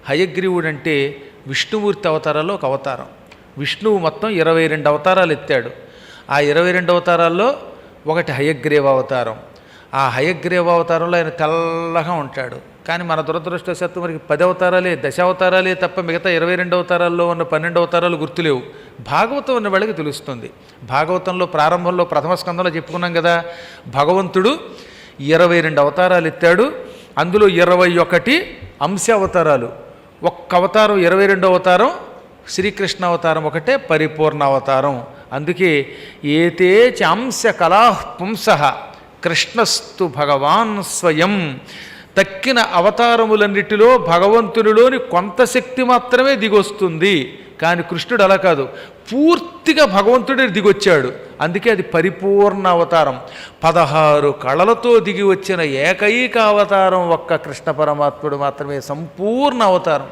హయగ్రీవుడు అంటే విష్ణుమూర్తి అవతారాల్లో ఒక అవతారం. విష్ణువు మొత్తం 22 అవతారాలు ఎత్తాడు. ఆ 22 అవతారాల్లో ఒకటి హయగ్రీవ అవతారం. ఆ హయగ్రీవ అవతారంలో ఆయన తెల్లగా ఉంటాడు. కానీ మన దురదృష్టవశాత్తు మనకి 10 అవతారాలే, 10 అవతారాలే తప్ప మిగతా 22 అవతారాల్లో ఉన్న 12 అవతారాలు గుర్తులేవు. భాగవతం ఉన్న వాళ్ళకి తెలుస్తుంది. భాగవతంలో ప్రారంభంలో ప్రథమ స్కందంలో చెప్పుకున్నాం కదా, భగవంతుడు 22 అవతారాలు ఎత్తాడు. అందులో 21 అంశ అవతారాలు. ఒక్క అవతారం 22వ అవతారం శ్రీకృష్ణ అవతారం ఒకటే పరిపూర్ణ అవతారం. అందుకే ఏతే చాంశ కళాః పుంసః కృష్ణస్తు భగవాన్ స్వయం. తక్కిన అవతారములన్నిటిలో భగవంతునిలోని కొంత శక్తి మాత్రమే దిగొస్తుంది. కానీ కృష్ణుడు అలా కాదు, పూర్తిగా భగవంతుడే దిగొచ్చాడు. అందుకే అది పరిపూర్ణ అవతారం. 16 కళలతో దిగి వచ్చిన ఏకైక అవతారం ఒక్క కృష్ణ పరమాత్ముడు మాత్రమే సంపూర్ణ అవతారం.